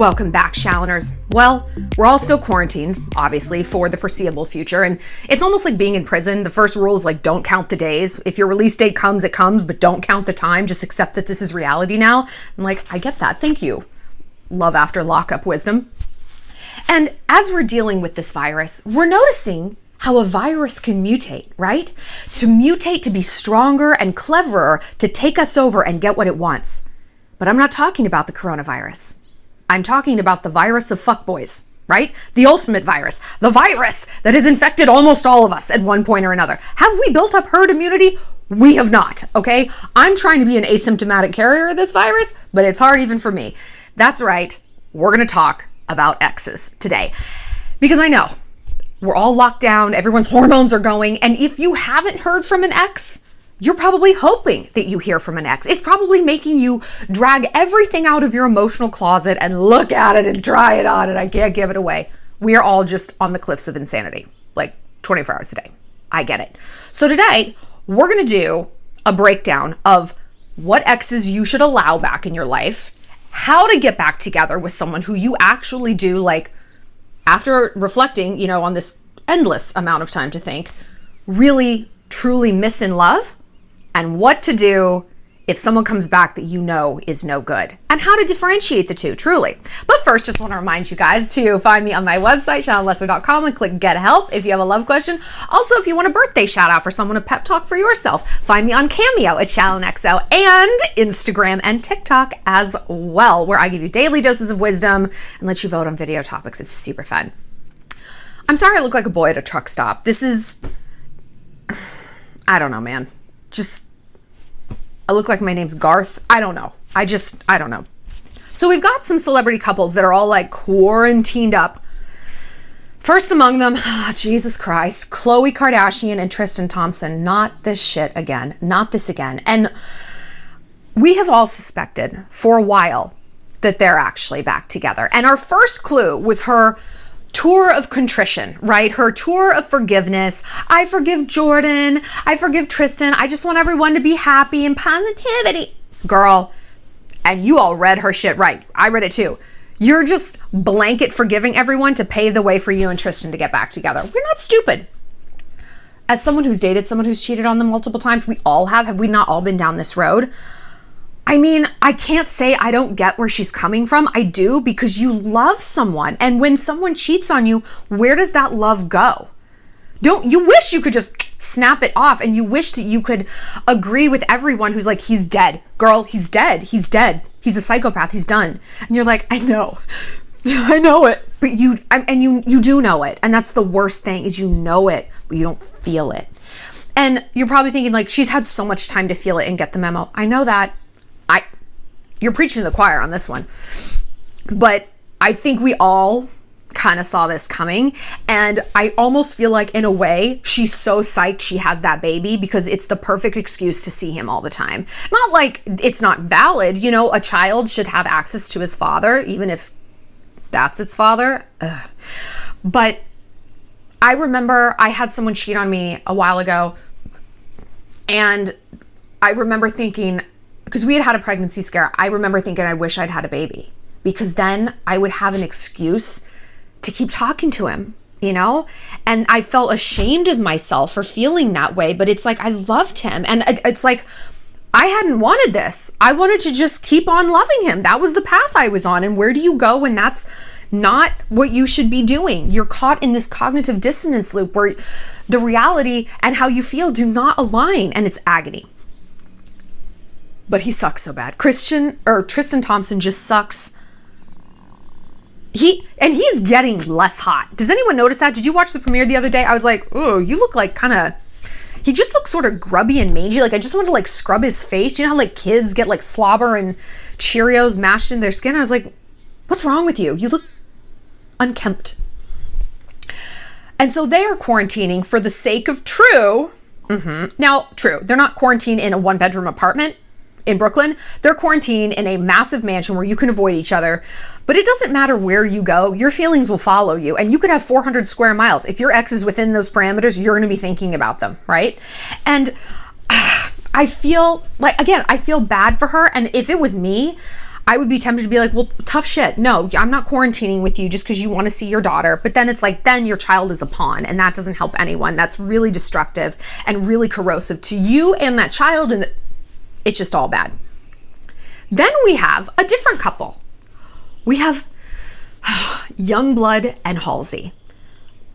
Welcome back, Shalloners. Well, we're all still quarantined, obviously, for the foreseeable future, and it's almost like being in prison. The first rule is like, don't count the days. If your release date comes, it comes, but don't count the time. Just accept that this is reality now. I'm like, I get that. Thank you. Love after lockup wisdom. And as we're dealing with this virus, we're noticing how a virus can mutate, right? To mutate, to be stronger and cleverer, to take us over and get what it wants. But I'm not talking about the coronavirus. I'm talking about the virus of fuckboys, right? The ultimate virus. The virus that has infected almost all of us at one point or another. Have we built up herd immunity? We have not, okay? I'm trying to be an asymptomatic carrier of this virus, but it's hard even for me. That's right. We're going to talk about exes today. Because I know we're all locked down, everyone's hormones are going, and if you haven't heard from an ex, you're probably hoping that you hear from an ex. It's probably making you drag everything out of your emotional closet and look at it and try it on, and I can't give it away. We are all just on the cliffs of insanity, like 24 hours a day. I get it. So today, we're going to do a breakdown of what exes you should allow back in your life, how to get back together with someone who you actually do, like, after reflecting, on this endless amount of time to think, really, truly miss in love, and what to do if someone comes back that you know is no good, and how to differentiate the two, truly. But first, just want to remind you guys to find me on my website, shallonlester.com, and click Get Help if you have a love question. Also, if you want a birthday shout out for someone, a pep talk for yourself, find me on Cameo at ShallonXO, and Instagram and TikTok as well, where I give you daily doses of wisdom and let you vote on video topics. It's super fun. I'm sorry I look like a boy at a truck stop. This is, I don't know, man. I look like my name's Garth. I don't know. I don't know. So we've got some celebrity couples that are all like quarantined up. First among them, Jesus Christ, Khloe Kardashian and Tristan Thompson. Not this shit again. Not this again. And we have all suspected for a while that they're actually back together. And our first clue was her tour of contrition, right? Her tour of forgiveness. I forgive Jordan. I forgive Tristan. I just want everyone to be happy and positivity. Girl, and you all read her shit right. I read it too. You're just blanket forgiving everyone to pave the way for you and Tristan to get back together. We're not stupid. As someone who's dated someone who's cheated on them multiple times, we all have. Have we not all been down this road? I mean, I can't say I don't get where she's coming from. I do, because you love someone. And when someone cheats on you, where does that love go? You wish you could just snap it off, and you wish that you could agree with everyone who's like, he's dead. Girl, he's dead. He's dead. He's a psychopath. He's done. And you're like, I know. I know it. But you do know it. And that's the worst thing, is you know it, but you don't feel it. And you're probably thinking, like, she's had so much time to feel it and get the memo. I know that. You're preaching to the choir on this one. But I think we all kind of saw this coming. And I almost feel like, in a way, she's so psyched she has that baby because it's the perfect excuse to see him all the time. Not like it's not valid. A child should have access to his father, even if that's its father. Ugh. But I remember I had someone cheat on me a while ago. And I remember thinking, because we had a pregnancy scare, I remember thinking I wish I'd had a baby, because then I would have an excuse to keep talking to him, And I felt ashamed of myself for feeling that way, but it's like I loved him. And it's like I hadn't wanted this. I wanted to just keep on loving him. That was the path I was on. And where do you go when that's not what you should be doing? You're caught in this cognitive dissonance loop where the reality and how you feel do not align, and it's agony. But he sucks so bad. Tristan Thompson just sucks. He's getting less hot. Does anyone notice that? Did you watch the premiere the other day? I was like, oh, you look like he just looks sort of grubby and mangy. Like, I just wanted to like scrub his face. You know how like kids get like slobber and Cheerios mashed in their skin? I was like, what's wrong with you? You look unkempt. And so they are quarantining for the sake of True. Now, True, they're not quarantined in a 1-bedroom apartment in Brooklyn. They're quarantined in a massive mansion where you can avoid each other. But it doesn't matter where you go, your feelings will follow you. And you could have 400 square miles. If your ex is within those parameters, you're going to be thinking about them, right? And I feel like, again, I feel bad for her. And if it was me, I would be tempted to be like, well, tough shit. No, I'm not quarantining with you just because you want to see your daughter. But then it's like, then your child is a pawn, and that doesn't help anyone. That's really destructive and really corrosive to you and that child, and it's just all bad. Then we have a different couple. We have YUNGBLUD and Halsey.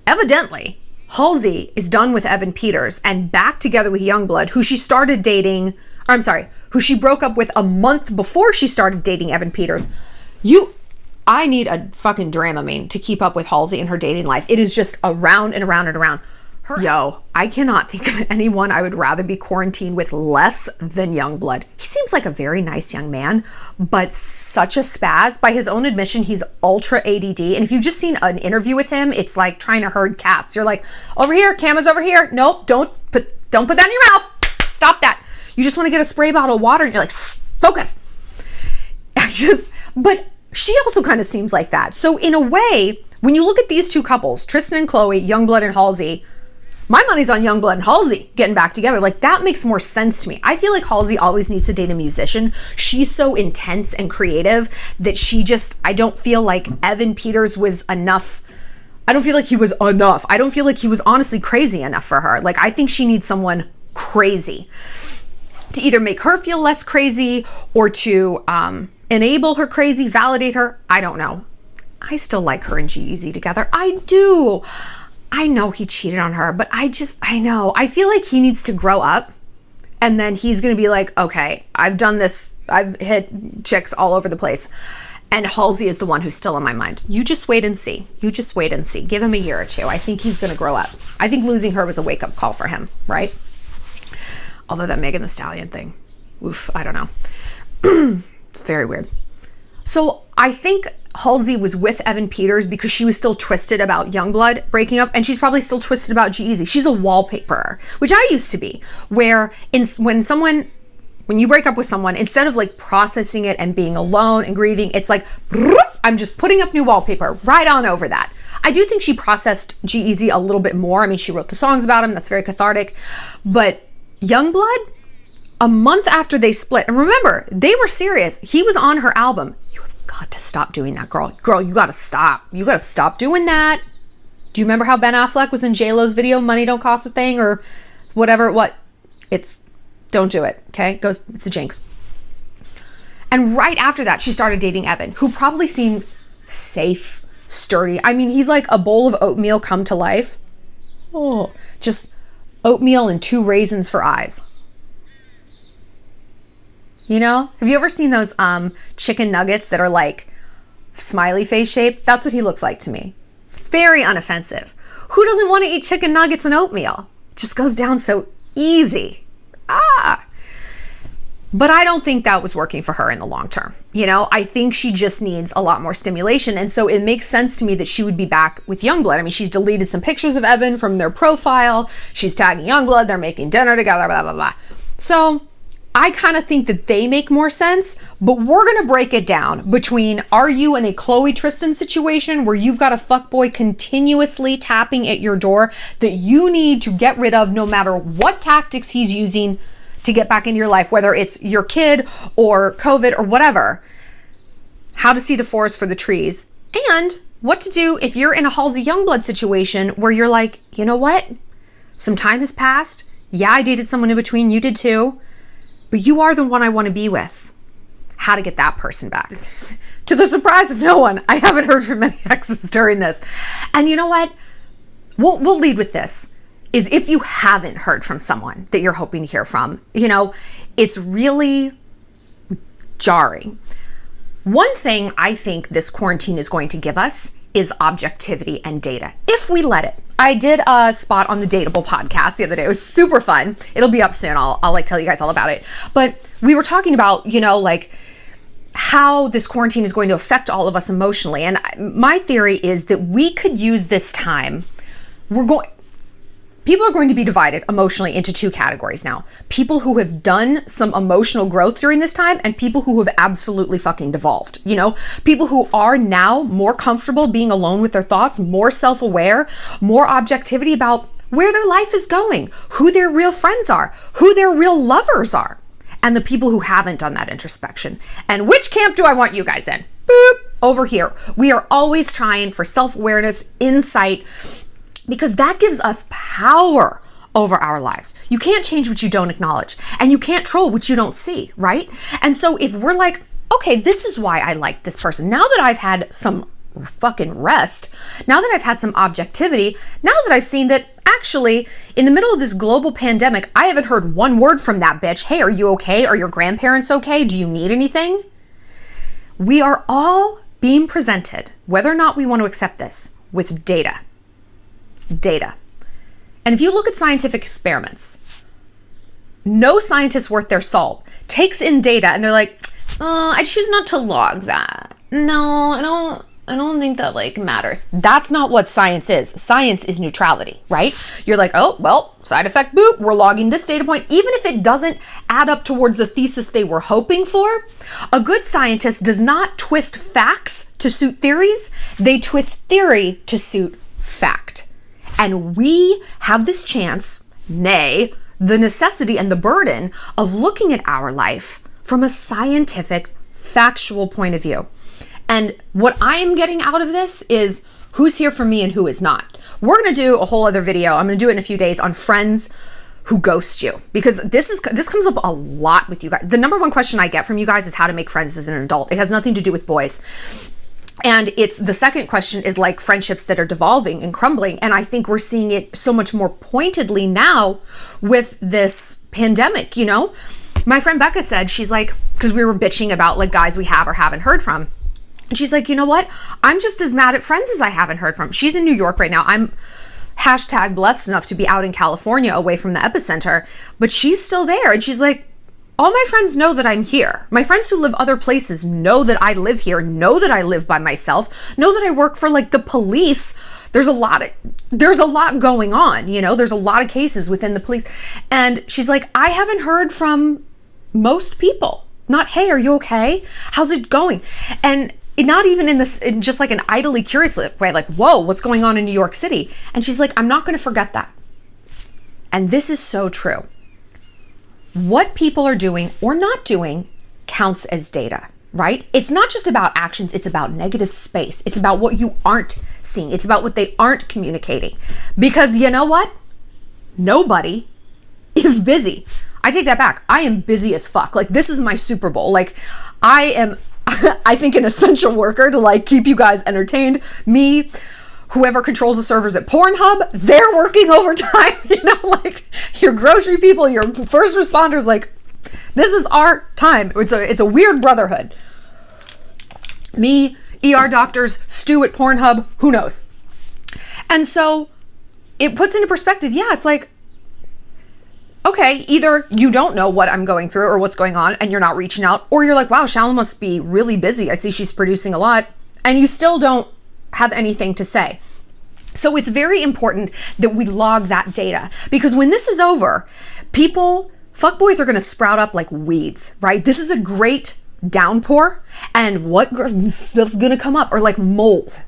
Evidently, Halsey is done with Evan Peters and back together with YUNGBLUD, who she started dating, or I'm sorry, who she broke up with a month before she started dating Evan Peters. I need a fucking Dramamine to keep up with Halsey and her dating life. It is just around and around and around. I cannot think of anyone I would rather be quarantined with less than YUNGBLUD. He seems like a very nice young man, but such a spaz. By his own admission, he's ultra ADD. And if you've just seen an interview with him, it's like trying to herd cats. You're like, over here, camera's over here. Nope, don't put that in your mouth. Stop that. You just want to get a spray bottle of water and you're like, focus. But she also kind of seems like that. So in a way, when you look at these two couples, Tristan and Khloe, YUNGBLUD and Halsey, my money's on YUNGBLUD and Halsey getting back together. Like, that makes more sense to me. I feel like Halsey always needs to date a musician. She's so intense and creative that I don't feel like Evan Peters was enough. I don't feel like he was enough. I don't feel like he was honestly crazy enough for her. Like, I think she needs someone crazy to either make her feel less crazy or to enable her crazy, validate her. I don't know. I still like her and G-Eazy together. I do. I know he cheated on her, but I know. I feel like he needs to grow up, and then he's going to be like, okay, I've done this. I've hit chicks all over the place. And Halsey is the one who's still on my mind. You just wait and see. Give him a year or two. I think he's going to grow up. I think losing her was a wake-up call for him, right? Although that Megan Thee Stallion thing, oof, I don't know. It's very weird. So I think Halsey was with Evan Peters because she was still twisted about YUNGBLUD breaking up, and she's probably still twisted about G-Eazy. She's a wallpaperer, which I used to be, where when you break up with someone, instead of like processing it and being alone and grieving, it's like, I'm just putting up new wallpaper right on over that. I do think she processed G-Eazy a little bit more. I mean, she wrote the songs about him. That's very cathartic. But YUNGBLUD, a month after they split, and remember, they were serious. He was on her album. You have got to stop doing that, girl. Girl, you got to stop. You got to stop doing that. Do you remember how Ben Affleck was in J-Lo's video, Money Don't Cost a Thing, or whatever? Don't do it, okay? It's a jinx. And right after that, she started dating Evan, who probably seemed safe, sturdy. I mean, he's like a bowl of oatmeal come to life. Oh, just oatmeal and 2 raisins for eyes. You know? Have you ever seen those chicken nuggets that are like smiley face shaped? That's what he looks like to me. Very unoffensive. Who doesn't want to eat chicken nuggets and oatmeal? Just goes down so easy. But I don't think that was working for her in the long term. You know, I think she just needs a lot more stimulation. And so it makes sense to me that she would be back with YUNGBLUD. I mean, she's deleted some pictures of Evan from their profile. She's tagging YUNGBLUD. They're making dinner together, blah, blah, blah. So I kind of think that they make more sense, but we're going to break it down between, are you in a Khloe Tristan situation where you've got a fuckboy continuously tapping at your door that you need to get rid of no matter what tactics he's using to get back into your life, whether it's your kid or COVID or whatever. How to see the forest for the trees, and what to do if you're in a Halsey YUNGBLUD situation where you're like, you know what? Some time has passed. Yeah, I dated someone in between. You did too. But you are the one I want to be with. How to get that person back. To the surprise of no one, I haven't heard from many exes during this. And you know what? We'll lead with this. Is if you haven't heard from someone that you're hoping to hear from, you know, it's really jarring. One thing I think this quarantine is going to give us is objectivity and data, if we let it. I did a spot on the Dateable podcast the other day. It was super fun. It'll be up soon. I'll like tell you guys all about it. But we were talking about, you know, like how this quarantine is going to affect all of us emotionally. And my theory is that we could use this time. People are going to be divided emotionally into 2 categories now. People who have done some emotional growth during this time and people who have absolutely fucking devolved. You know, people who are now more comfortable being alone with their thoughts, more self-aware, more objectivity about where their life is going, who their real friends are, who their real lovers are. and the people who haven't done that introspection. And which camp do I want you guys in? Boop, over here. We are always trying for self-awareness, insight, because that gives us power over our lives. You can't change what you don't acknowledge, and you can't control what you don't see, right? And so if we're like, okay, this is why I like this person. Now that I've had some fucking rest, now that I've had some objectivity, now that I've seen that actually in the middle of this global pandemic, I haven't heard one word from that bitch. Hey, are you okay? Are your grandparents okay? Do you need anything? We are all being presented, whether or not we want to accept this, with data. Data. And if you look at scientific experiments, no scientist worth their salt takes in data and they're like, I choose not to log that. No, I don't think that like matters. That's not what science is. Science is neutrality, right? You're like, oh, well, side effect, boop, we're logging this data point. Even if it doesn't add up towards the thesis they were hoping for, a good scientist does not twist facts to suit theories. They twist theory to suit fact. And we have this chance, nay, the necessity and the burden of looking at our life from a scientific, factual point of view. And what I am getting out of this is who's here for me and who is not. We're going to do a whole other video. I'm going to do it in a few days on friends who ghost you, because this comes up a lot with you guys. The number one question I get from you guys is how to make friends as an adult. It has nothing to do with boys. And it's the second question is like friendships that are devolving and crumbling. And I think we're seeing it so much more pointedly now with this pandemic, you know? My friend Becca said, she's like, because we were bitching about like guys we have or haven't heard from. And she's like, you know what? I'm just as mad at friends as I haven't heard from. She's in New York right now. I'm hashtag blessed enough to be out in California away from the epicenter, but she's still there. And she's like, all my friends know that I'm here. My friends who live other places know that I live here, know that I live by myself, know that I work for like the police. There's a lot going on, you know, there's a lot of cases within the police. And she's like, I haven't heard from most people. Not, hey, are you okay? How's it going? And not even in just like an idly curious way, like, whoa, what's going on in New York City? And she's like, I'm not going to forget that. And this is so true. What people are doing or not doing counts as data, right? It's not just about actions. It's about negative space. It's about what you aren't seeing. It's about what they aren't communicating. Because you know what? Nobody is busy. I take that back. I am busy as fuck. Like, this is my Super Bowl. Like, I am, I think, an essential worker to like keep you guys entertained. Me, whoever controls the servers at Pornhub, they're working overtime. You know, like your grocery people, your first responders, like this is our time. It's a weird brotherhood. Me, ER doctors, Stu at Pornhub, who knows? And so it puts into perspective, yeah, it's like, okay, either you don't know what I'm going through or what's going on and you're not reaching out, or you're like, wow, Shallon must be really busy. I see she's producing a lot, and you still don't have anything to say. So it's very important that we log that data, because when this is over, fuckboys are going to sprout up like weeds, right? This is a great downpour, and what stuff's going to come up, or like mold.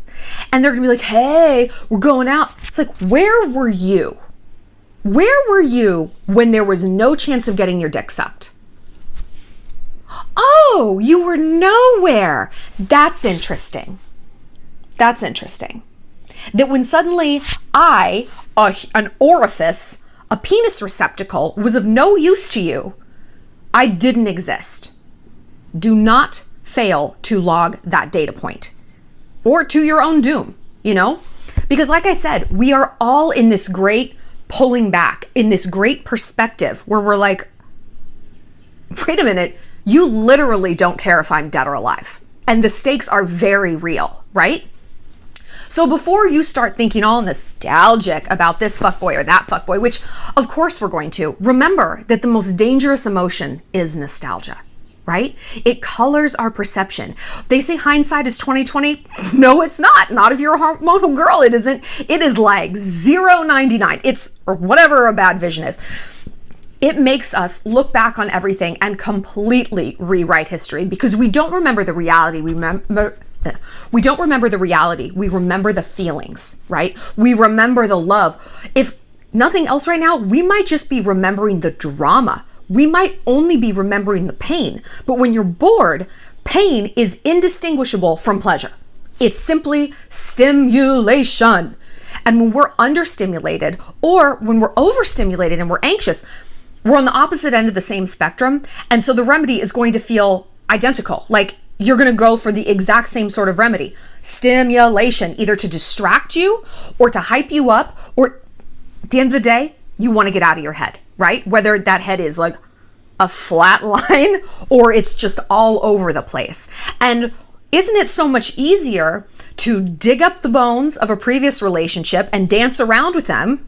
And they're going to be like, hey, we're going out. It's like, where were you? Where were you when there was no chance of getting your dick sucked? Oh, you were nowhere. That's interesting. That's interesting. That when suddenly an orifice, a penis receptacle, was of no use to you, I didn't exist. Do not fail to log that data point, or to your own doom, you know? Because like I said, we are all in this great pulling back, in this great perspective where we're like, wait a minute, you literally don't care if I'm dead or alive. And the stakes are very real, right? So before you start thinking all nostalgic about this fuckboy or that fuckboy, which of course we're going to, remember that the most dangerous emotion is nostalgia, right? It colors our perception. They say hindsight is 20/20. No, it's not. Not if you're a hormonal girl. It isn't. It is like 0.99. It's, or whatever a bad vision is. It makes us look back on everything and completely rewrite history, because we don't remember the reality. We don't remember the reality. We remember the feelings, right? We remember the love. If nothing else right now, we might just be remembering the drama we might only be remembering the pain. But when you're bored, pain is indistinguishable from pleasure. It's simply stimulation. And when we're understimulated or when we're overstimulated and we're anxious, we're on the opposite end of the same spectrum. And so the remedy is going to feel identical. Like you're going to go for the exact same sort of remedy. Stimulation, either to distract you or to hype you up, or at the end of the day, you want to get out of your head, right? Whether that head is like a flat line or it's just all over the place. And isn't it so much easier to dig up the bones of a previous relationship and dance around with them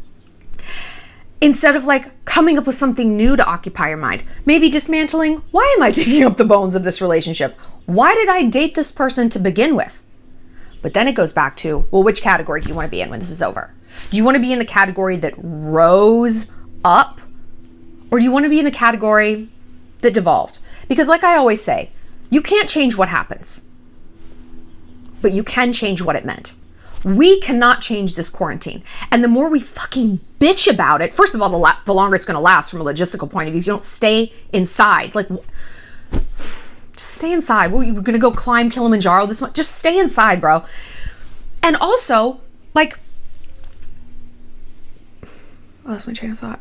instead of like coming up with something new to occupy your mind? Maybe dismantling, why am I digging up the bones of this relationship? Why did I date this person to begin with? But then it goes back to, well, which category do you want to be in when this is over? Do you want to be in the category that rose up, or do you want to be in the category that devolved? Because like I always say, you can't change what happens, but you can change what it meant. We cannot change this quarantine. And the more we fucking bitch about it, first of all, the longer it's going to last from a logistical point of view. If you don't stay inside, like, just stay inside. We're going to go climb Kilimanjaro this month. Just stay inside, bro. And also, like, I lost my train of thought.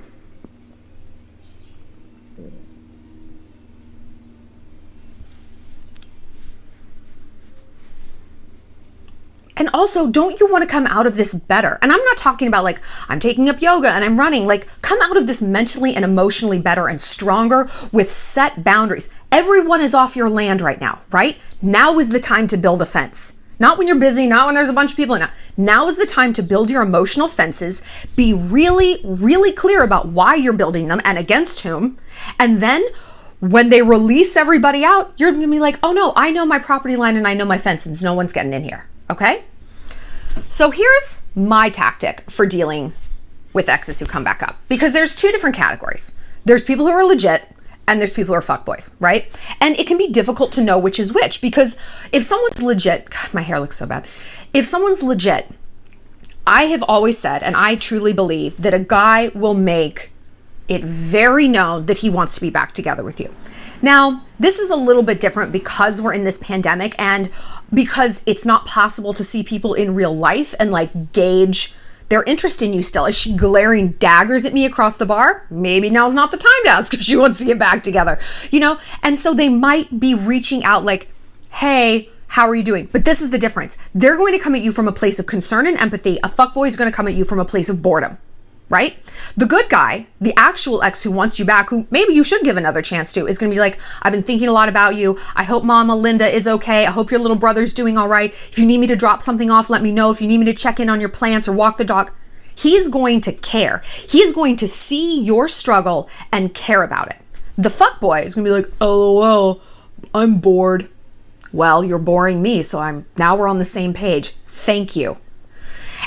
And also, don't you want to come out of this better? And I'm not talking about like, I'm taking up yoga and I'm running. Like, come out of this mentally and emotionally better and stronger with set boundaries. Everyone is off your land right now, right? Now is the time to build a fence. Not when you're busy, not when there's a bunch of people in it. Now is the time to build your emotional fences. Be really, really clear about why you're building them and against whom. And then when they release everybody out, you're gonna be like, oh no, I know my property line and I know my fences. No one's getting in here, okay? So here's my tactic for dealing with exes who come back up. Because there's two different categories. There's people who are legit and there's people who are fuckboys, right? And it can be difficult to know which is which, because if someone's legit, God, my hair looks so bad. If someone's legit, I have always said, and I truly believe, that a guy will make it very known that he wants to be back together with you. Now, this is a little bit different because we're in this pandemic and because it's not possible to see people in real life and like gauge their interest in you still. Is she glaring daggers at me across the bar? Maybe now's not the time to ask if she wants to get back together, you know? And so they might be reaching out like, hey, how are you doing? But this is the difference. They're going to come at you from a place of concern and empathy. A fuckboy is going to come at you from a place of boredom, right? The good guy, the actual ex who wants you back, who maybe you should give another chance to, is going to be like, I've been thinking a lot about you. I hope Mama Linda is okay. I hope your little brother's doing all right. If you need me to drop something off, let me know. If you need me to check in on your plants or walk the dog, he's going to care. He's going to see your struggle and care about it. The fuckboy is going to be like, LOL, I'm bored. Well, you're boring me, so now we're on the same page. Thank you.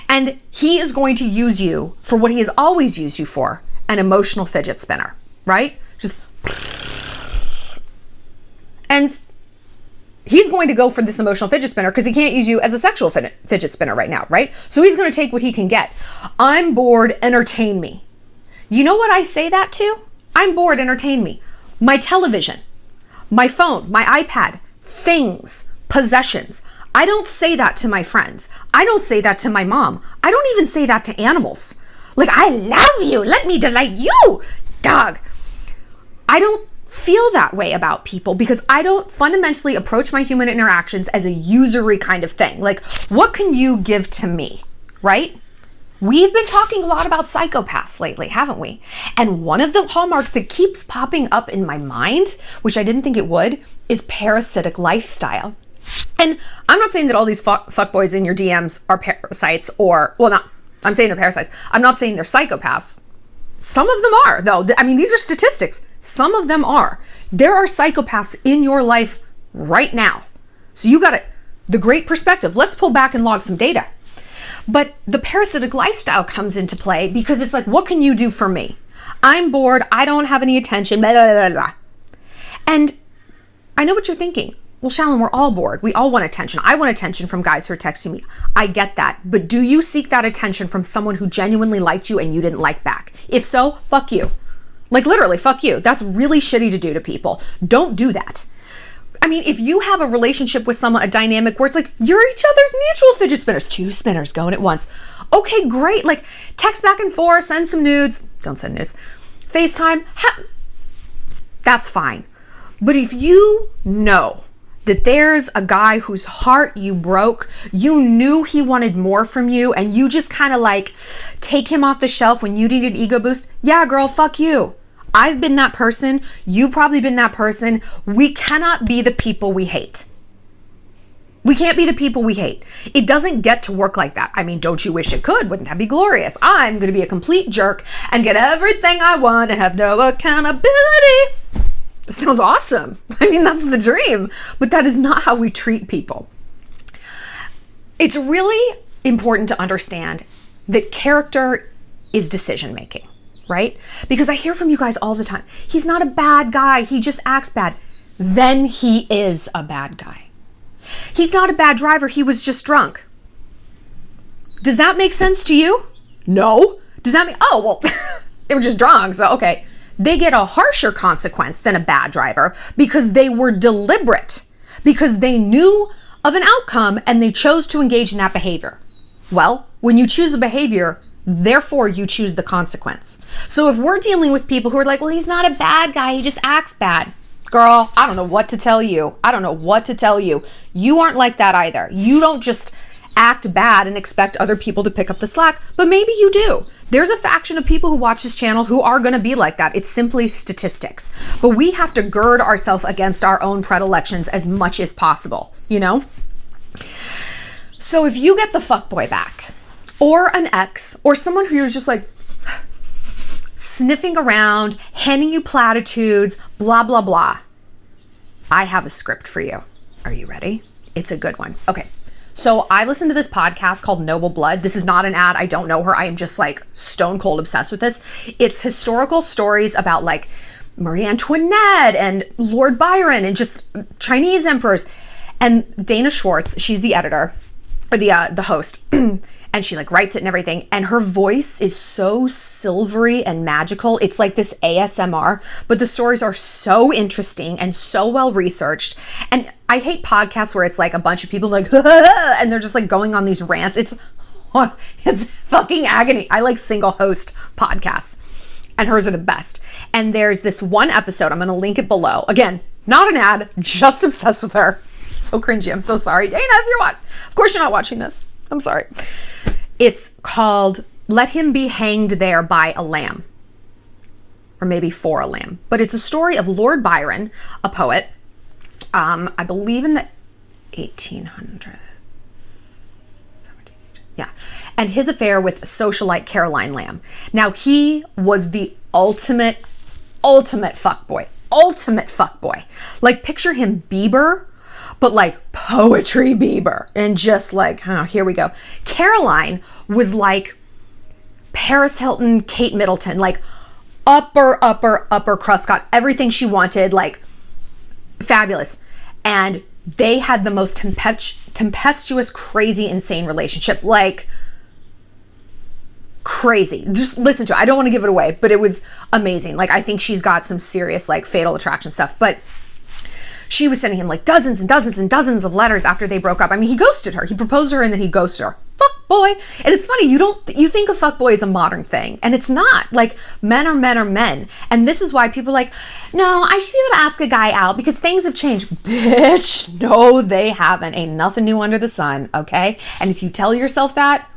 And he is going to use you for what he has always used you for, an emotional fidget spinner, right? Just, and he's going to go for this emotional fidget spinner because he can't use you as a sexual fidget spinner right now, right? So he's going to take what he can get. I'm bored, entertain me. You know what I say that to? I'm bored, entertain me. My television, my phone, my iPad, things, possessions. I don't say that to my friends. I don't say that to my mom. I don't even say that to animals. Like, I love you. Let me delight you, dog. I don't feel that way about people because I don't fundamentally approach my human interactions as a usury kind of thing. Like, what can you give to me, right? We've been talking a lot about psychopaths lately, haven't we? And one of the hallmarks that keeps popping up in my mind, which I didn't think it would, is parasitic lifestyle. And I'm not saying that all these fuckboys in your DMs are parasites or, well, not, I'm saying they're parasites. I'm not saying they're psychopaths. Some of them are, though. I mean, these are statistics. Some of them are. There are psychopaths in your life right now. So you got the great perspective. Let's pull back and log some data. But the parasitic lifestyle comes into play because it's like, what can you do for me? I'm bored. I don't have any attention. Blah, blah, blah, blah. And I know what you're thinking. Well, Shallon, we're all bored. We all want attention. I want attention from guys who are texting me. I get that. But do you seek that attention from someone who genuinely liked you and you didn't like back? If so, fuck you. Like literally, fuck you. That's really shitty to do to people. Don't do that. I mean, if you have a relationship with someone, a dynamic where it's like, you're each other's mutual fidget spinners, 2 spinners going at once. Okay, great. Like text back and forth, send some nudes. Don't send nudes. FaceTime. That's fine. But if you know that there's a guy whose heart you broke, you knew he wanted more from you, and you just kind of like take him off the shelf when you needed ego boost. Yeah, girl, fuck you. I've been that person. You've probably been that person. We cannot be the people we hate. We can't be the people we hate. It doesn't get to work like that. I mean, don't you wish it could? Wouldn't that be glorious? I'm going to be a complete jerk and get everything I want and have no accountability. It sounds awesome. I mean, that's the dream, but that is not how we treat people. It's really important to understand that character is decision making, right? Because I hear from you guys all the time, he's not a bad guy, he just acts bad. Then he is a bad guy. He's not a bad driver, he was just drunk. Does that make sense to you? No. Does that mean, oh, well, they were just drunk, so okay. They get a harsher consequence than a bad driver because they were deliberate, because they knew of an outcome and they chose to engage in that behavior. Well, when you choose a behavior, therefore you choose the consequence. So if we're dealing with people who are like, well, he's not a bad guy, he just acts bad. Girl, I don't know what to tell you. I don't know what to tell you. You aren't like that either. You don't just act bad and expect other people to pick up the slack, but maybe you do. There's a faction of people who watch this channel who are going to be like that. It's simply statistics. But we have to gird ourselves against our own predilections as much as possible, you know? So if you get the fuckboy back, or an ex, or someone who you're just like sniffing around, handing you platitudes, blah, blah, blah, I have a script for you. Are you ready? It's a good one. Okay. So I listened to this podcast called Noble Blood. This is not an ad. I don't know her. I am just like stone cold obsessed with this. It's historical stories about like Marie Antoinette and Lord Byron and just Chinese emperors. And Dana Schwartz, she's the editor or the host. And she like writes it and everything. And her voice is so silvery and magical. It's like this ASMR, but the stories are so interesting and so well researched. And I hate podcasts where it's like a bunch of people like, and they're just like going on these rants. It's fucking agony. I like single host podcasts and hers are the best. And there's this one episode, I'm going to link it below. Again, not an ad, just obsessed with her. So cringy. I'm so sorry. Dana, if you're watching, of course you're not watching this. I'm sorry. It's called Let Him Be Hanged There by a Lamb. Or maybe for a lamb. But it's a story of Lord Byron, a poet, I believe in the 1800s. Yeah. And his affair with socialite Caroline Lamb. Now, he was the ultimate fuckboy. Ultimate fuckboy. Like, picture him Bieber, but like poetry Bieber. And just like, oh, here we go. Caroline was like Paris Hilton, Kate Middleton, like upper crust, got everything she wanted, like fabulous. And they had the most tempestuous, crazy, insane relationship, like crazy. Just listen to it. I don't want to give it away, but it was amazing. Like, I think she's got some serious like fatal attraction stuff, but she was sending him like dozens and dozens and dozens of letters after they broke up. I mean, he ghosted her. He proposed to her and then he ghosted her. Fuck boy. And it's funny, you think a fuck boy is a modern thing, and it's not. Like, men are men are men. And this is why people are like, no, I should be able to ask a guy out because things have changed. Bitch, no, they haven't. Ain't nothing new under the sun, okay? And if you tell yourself that,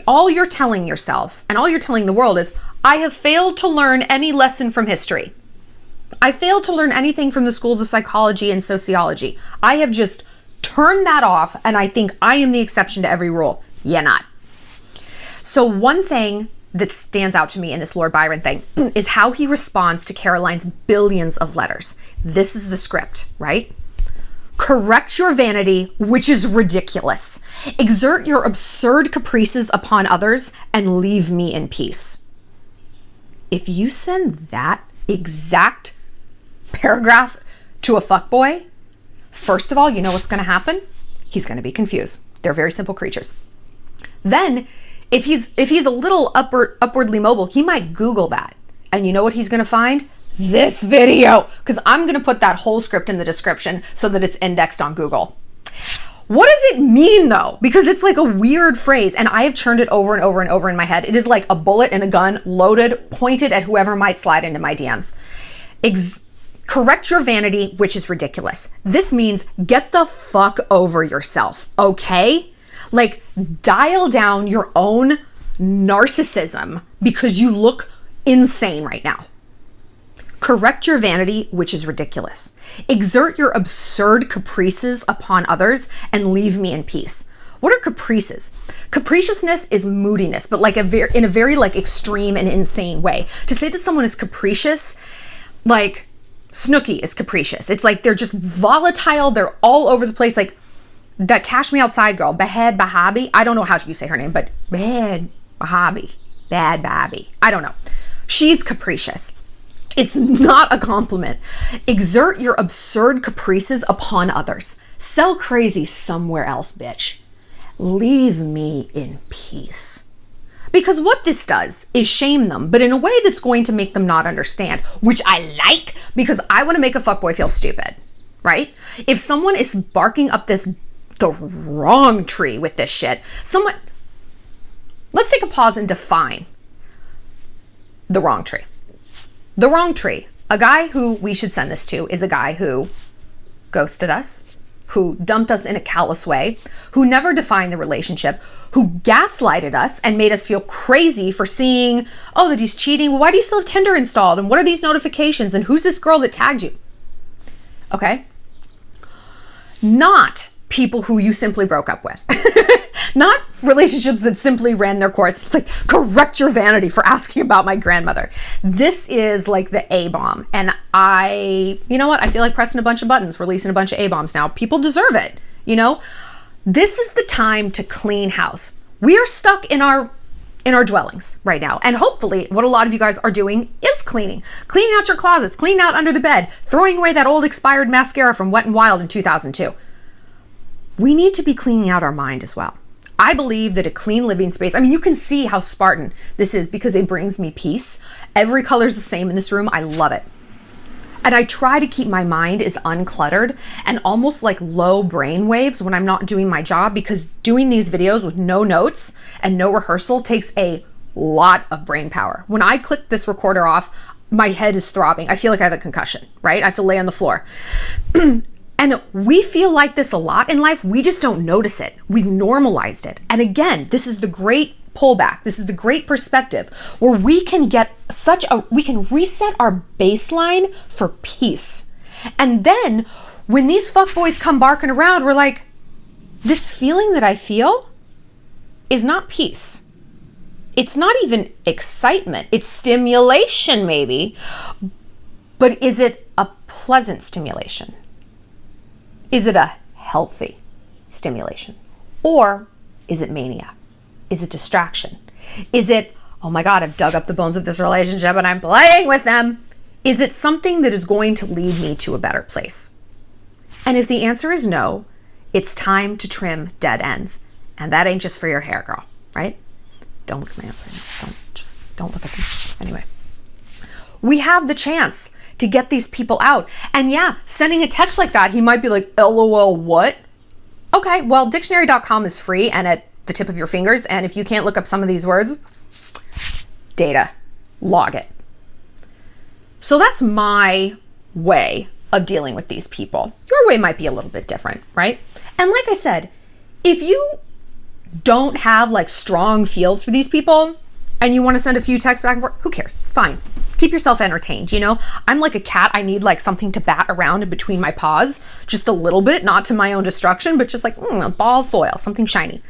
all you're telling yourself and all you're telling the world is, I have failed to learn any lesson from history. I failed to learn anything from the schools of psychology and sociology. I have just turned that off, and I think I am the exception to every rule. Yeah, not. So one thing that stands out to me in this Lord Byron thing is how he responds to Caroline's billions of letters. This is the script, right? Correct your vanity, which is ridiculous. Exert your absurd caprices upon others and leave me in peace. If you send that exact paragraph to a fuckboy, first of all, you know what's going to happen? He's going to be confused. They're very simple creatures. Then, if he's a little upwardly mobile, he might Google that. And you know what he's going to find? This video, because I'm going to put that whole script in the description so that it's indexed on Google. What does it mean though? Because it's like a weird phrase and I have churned it over and over and over in my head. It is like a bullet in a gun loaded, pointed at whoever might slide into my DMs. Correct your vanity, which is ridiculous. This means get the fuck over yourself, okay? Like dial down your own narcissism because you look insane right now. Correct your vanity, which is ridiculous. Exert your absurd caprices upon others and leave me in peace. What are caprices? Capriciousness is moodiness, but like in a very like extreme and insane way. To say that someone is capricious, like Snooki is capricious. It's like they're just volatile. They're all over the place. Like that Cash Me Outside girl, Behed Bahabi. I don't know how you say her name, but Behed Bahabi. Bad Babi. I don't know. She's capricious. It's not a compliment. Exert your absurd caprices upon others. Sell crazy somewhere else, bitch. Leave me in peace. Because what this does is shame them, but in a way that's going to make them not understand, which I like because I want to make a fuckboy feel stupid, right? If someone is barking up the wrong tree with this shit, let's take a pause and define the wrong tree. The wrong tree. A guy who we should send this to is a guy who ghosted us, who dumped us in a callous way, who never defined the relationship, who gaslighted us and made us feel crazy for seeing, oh, that he's cheating. Well, why do you still have Tinder installed? And what are these notifications? And who's this girl that tagged you? Okay. Not people who you simply broke up with. Not relationships that simply ran their course. It's like, correct your vanity for asking about my grandmother. This is like the A-bomb. And you know what? I feel like pressing a bunch of buttons, releasing a bunch of A-bombs now. People deserve it, you know? This is the time to clean house. We are stuck in our dwellings right now. And hopefully what a lot of you guys are doing is cleaning out your closets, cleaning out under the bed, throwing away that old expired mascara from Wet n Wild in 2002. We need to be cleaning out our mind as well. I believe that a clean living space, I mean, you can see how Spartan this is because it brings me peace. Every color is the same in this room. I love it. And I try to keep my mind as uncluttered and almost like low brain waves when I'm not doing my job, because doing these videos with no notes and no rehearsal takes a lot of brain power. When I click this recorder off, my head is throbbing. I feel like I have a concussion, right? I have to lay on the floor. And we feel like this a lot in life. We just don't notice it. We've normalized it. And again, this is the great pullback. This is the great perspective where we can we can reset our baseline for peace. And then when these fuckboys come barking around, we're like, this feeling that I feel is not peace. It's not even excitement. It's stimulation maybe, but is it a pleasant stimulation? Is it a healthy stimulation? Or is it mania? Is it distraction? Is it, oh my God, I've dug up the bones of this relationship and I'm playing with them? Is it something that is going to lead me to a better place? And if the answer is no, it's time to trim dead ends. And that ain't just for your hair, girl, right? Don't look at my answer. Don't look at them. Anyway, we have the chance to get these people out. And yeah, sending a text like that, he might be like, LOL, what? Okay, well, dictionary.com is free and at the tip of your fingers. And if you can't look up some of these words, data, log it. So that's my way of dealing with these people. Your way might be a little bit different, right? And like I said, if you don't have like strong feels for these people and you want to send a few texts back and forth, who cares? Fine. Keep yourself entertained, you know? I'm like a cat. I need like something to bat around in between my paws, just a little bit, not to my own destruction, but just like a ball of foil, something shiny.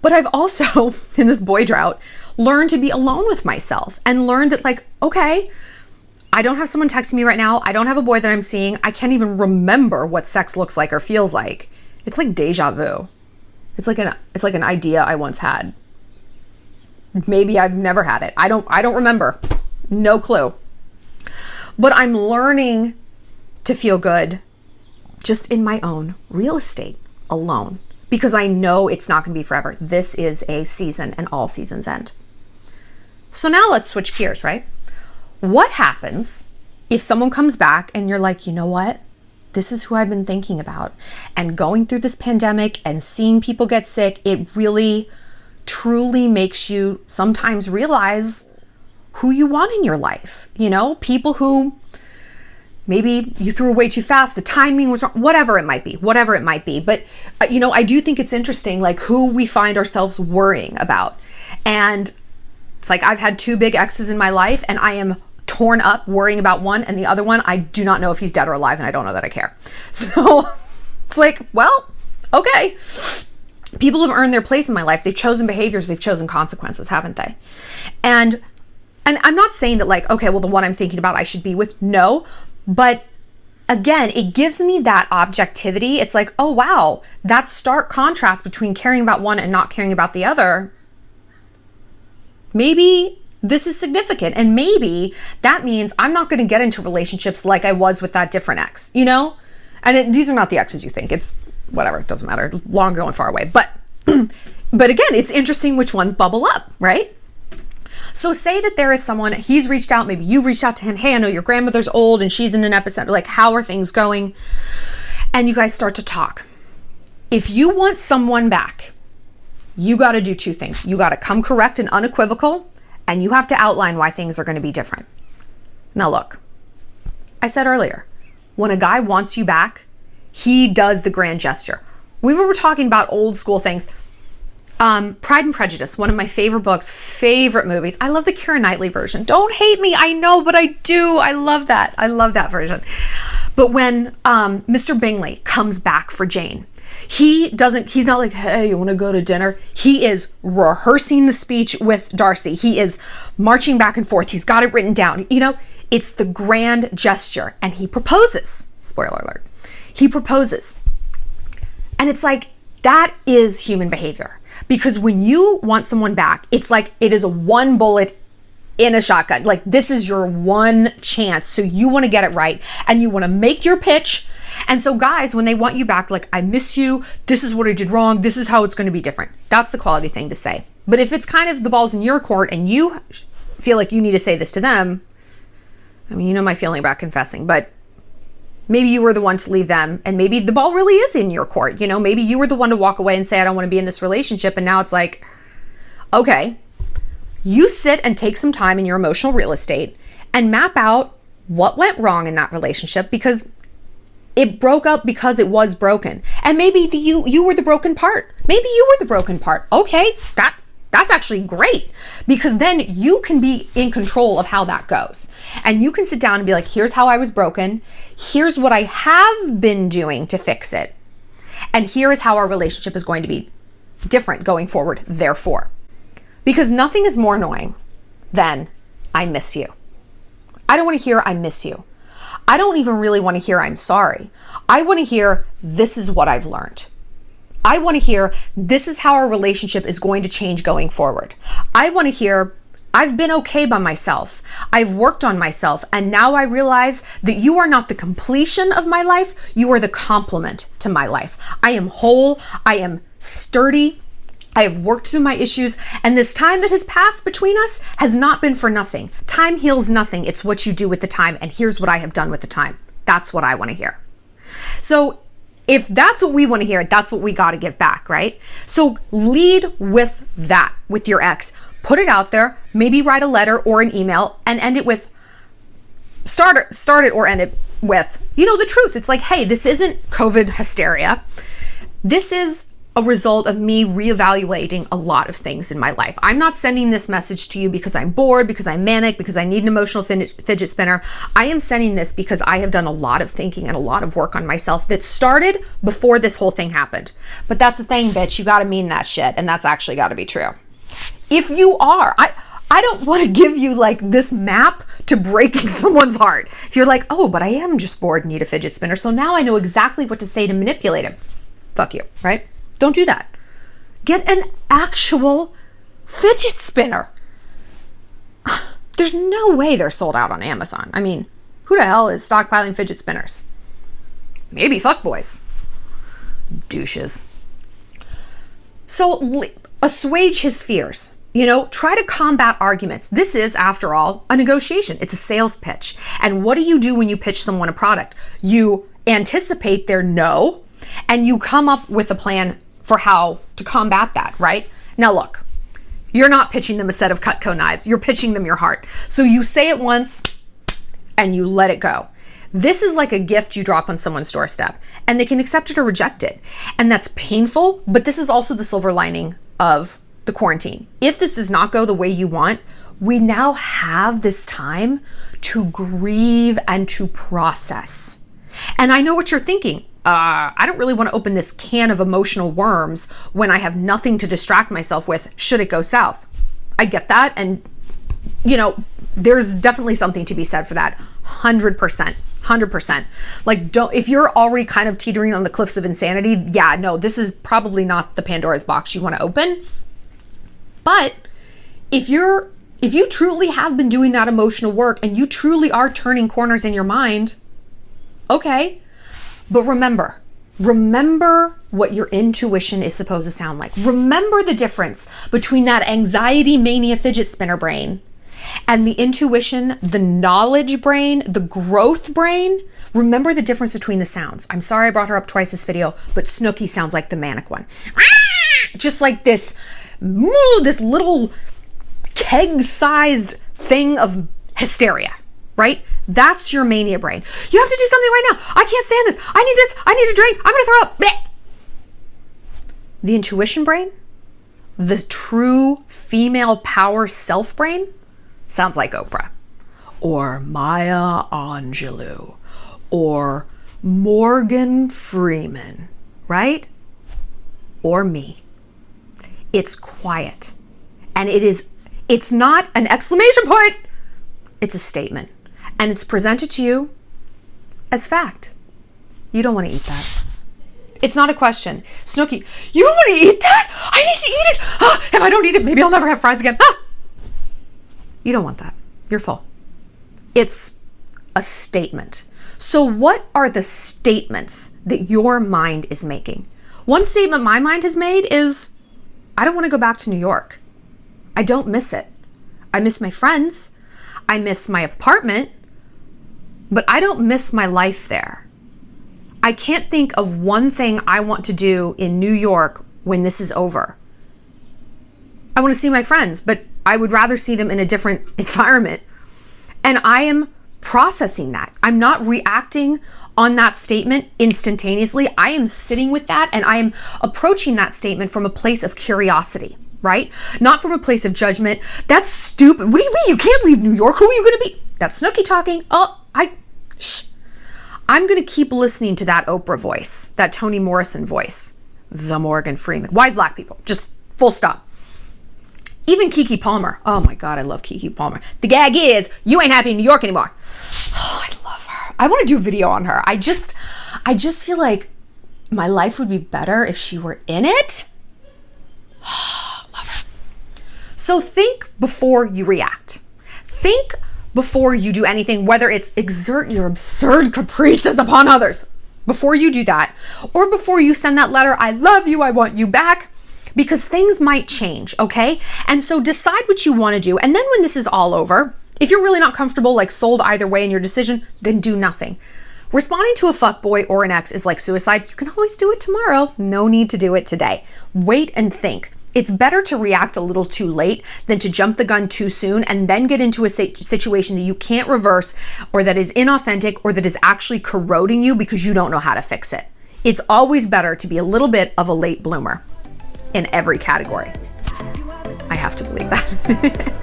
But I've also, in this boy drought, learned to be alone with myself and learned that like, okay, I don't have someone texting me right now. I don't have a boy that I'm seeing. I can't even remember what sex looks like or feels like. It's like deja vu. It's like an idea I once had. Maybe I've never had it. I don't remember. No clue. But I'm learning to feel good just in my own real estate alone, because I know it's not going to be forever. This is a season and all seasons end. So now let's switch gears, right? What happens if someone comes back and you're like, you know what? This is who I've been thinking about. And going through this pandemic and seeing people get sick, it really, truly makes you sometimes realize who you want in your life. You know, people who maybe you threw away too fast, the timing was wrong, whatever it might be. But, you know, I do think it's interesting, like who we find ourselves worrying about. And it's like, I've had 2 big exes in my life and I am torn up worrying about one, and the other one, I do not know if he's dead or alive, and I don't know that I care. So it's like, well, okay. People have earned their place in my life. They've chosen behaviors, they've chosen consequences, haven't they? And I'm not saying that like, okay, well, the one I'm thinking about I should be with. No, but again, it gives me that objectivity. It's like, oh wow, that stark contrast between caring about one and not caring about the other. Maybe this is significant, and maybe that means I'm not going to get into relationships like I was with that different ex, you know? And these are not the exes you think. It's whatever, it doesn't matter, long ago and far away. But again, it's interesting which ones bubble up, right? So say that there is someone, he's reached out, maybe you've reached out to him. Hey, I know your grandmother's old and she's in an epicenter. Like, how are things going? And you guys start to talk. If you want someone back, you got to do 2 things. You got to come correct and unequivocal, and you have to outline why things are going to be different. Now look, I said earlier, when a guy wants you back, he does the grand gesture. We were talking about old school things. Pride and Prejudice, one of my favorite books, favorite movies. I love the Keira Knightley version. Don't hate me, I know, but I do. I love that. I love that version. But when Mr. Bingley comes back for Jane, he's not like, hey, you want to go to dinner? He is rehearsing the speech with Darcy. He is marching back and forth. He's got it written down. You know, it's the grand gesture. And he proposes. Spoiler alert. He proposes. And it's like, that is human behavior. Because when you want someone back, it's like it is a 1 bullet in a shotgun. Like, this is your one chance. So you want to get it right and you want to make your pitch. And so guys, when they want you back, like, I miss you, this is what I did wrong, this is how it's going to be different. That's the quality thing to say. But if it's kind of the ball's in your court and you feel like you need to say this to them, I mean, you know my feeling about confessing, but maybe you were the one to leave them, and maybe the ball really is in your court. You know, maybe you were the one to walk away and say, I don't want to be in this relationship. And now it's like, okay, you sit and take some time in your emotional real estate and map out what went wrong in that relationship, because it broke up because it was broken. And maybe you were the broken part. Maybe you were the broken part. Okay, that's actually great, because then you can be in control of how that goes. And you can sit down and be like, here's how I was broken. Here's what I have been doing to fix it. And here is how our relationship is going to be different going forward, therefore. Because nothing is more annoying than, I miss you. I don't want to hear I miss you. I don't even really want to hear I'm sorry. I want to hear, this is what I've learned. I want to hear, this is how our relationship is going to change going forward. I want to hear, I've been okay by myself. I've worked on myself. And now I realize that you are not the completion of my life. You are the complement to my life. I am whole. I am sturdy. I have worked through my issues. And this time that has passed between us has not been for nothing. Time heals nothing. It's what you do with the time. And here's what I have done with the time. That's what I want to hear. So if that's what we want to hear, that's what we got to give back, right? So lead with that, with your ex. Put it out there, maybe write a letter or an email, and end it with, start it or end it with, you know, the truth. It's like, hey, this isn't COVID hysteria. This is a result of me reevaluating a lot of things in my life. I'm not sending this message to you because I'm bored, because I'm manic, because I need an emotional fidget spinner. I am sending this because I have done a lot of thinking and a lot of work on myself that started before this whole thing happened. But that's the thing, bitch. You got to mean that shit. And that's actually got to be true. If you are, I don't want to give you like this map to breaking someone's heart. If you're like, oh, but I am just bored and need a fidget spinner, so now I know exactly what to say to manipulate him. Fuck you, right? Don't do that. Get an actual fidget spinner. There's no way they're sold out on Amazon. I mean, who the hell is stockpiling fidget spinners? Maybe fuckboys. Douches. So assuage his fears. You know, try to combat arguments. This is, after all, a negotiation. It's a sales pitch. And what do you do when you pitch someone a product? You anticipate their no, and you come up with a plan for how to combat that, right? Now look, you're not pitching them a set of Cutco knives. You're pitching them your heart. So you say it once and you let it go. This is like a gift you drop on someone's doorstep, and they can accept it or reject it. And that's painful, but this is also the silver lining of the quarantine. If this does not go the way you want, we now have this time to grieve and to process. And I know what you're thinking. I don't really want to open this can of emotional worms when I have nothing to distract myself with should it go south. I get that. And, you know, there's definitely something to be said for that. 100%. Like, if you're already kind of teetering on the cliffs of insanity, yeah, no, this is probably not the Pandora's box you want to open. But if you truly have been doing that emotional work and you truly are turning corners in your mind, okay. But remember what your intuition is supposed to sound like. Remember the difference between that anxiety mania fidget spinner brain and the intuition, the knowledge brain, the growth brain. Remember the difference between the sounds. I'm sorry I brought her up twice this video, but Snooki sounds like the manic one. Just like this little keg-sized thing of hysteria, right? That's your mania brain. You have to do something right now. I can't stand this. I need this. I need a drink. I'm going to throw up. Blech. The intuition brain, the true female power self brain, sounds like Oprah or Maya Angelou or Morgan Freeman, right? Or me. It's quiet. And it's not an exclamation point. It's a statement. And it's presented to you as fact. You don't want to eat that. It's not a question. Snooki, you don't want to eat that? I need to eat it. If I don't eat it, maybe I'll never have fries again. You don't want that. You're full. It's a statement. So what are the statements that your mind is making? One statement my mind has made is, I don't want to go back to New York. I don't miss it. I miss my friends. I miss my apartment, but I don't miss my life there. I can't think of one thing I want to do in New York when this is over. I want to see my friends, but I would rather see them in a different environment. And I am processing that. I'm not reacting on that statement instantaneously. I am sitting with that, and I am approaching that statement from a place of curiosity, right? Not from a place of judgment. That's stupid. What do you mean you can't leave New York? Who are you going to be? That's Snooki talking. I'm going to keep listening to that Oprah voice, that Toni Morrison voice, the Morgan Freeman. Wise black people, just full stop. Even Keke Palmer. Oh my God, I love Keke Palmer. The gag is, you ain't happy in New York anymore. Oh, I love her. I want to do a video on her. I just feel like my life would be better if she were in it. Oh, love her. So think before you react. Think before you do anything, whether it's exert your absurd caprices upon others. Before you do that, or before you send that letter, I love you, I want you back, because things might change, okay? And so decide what you want to do. And then when this is all over, if you're really not comfortable, like sold either way in your decision, then do nothing. Responding to a fuckboy or an ex is like suicide. You can always do it tomorrow. No need to do it today. Wait and think. It's better to react a little too late than to jump the gun too soon and then get into a situation that you can't reverse, or that is inauthentic, or that is actually corroding you because you don't know how to fix it. It's always better to be a little bit of a late bloomer in every category. I have to believe that.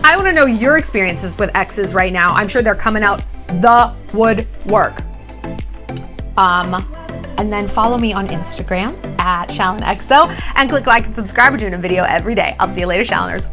I want to know your experiences with exes right now. I'm sure they're coming out the woodwork. And then follow me on Instagram at ShallonXO and click like and subscribe. We're doing a video every day. I'll see you later, Shalloners.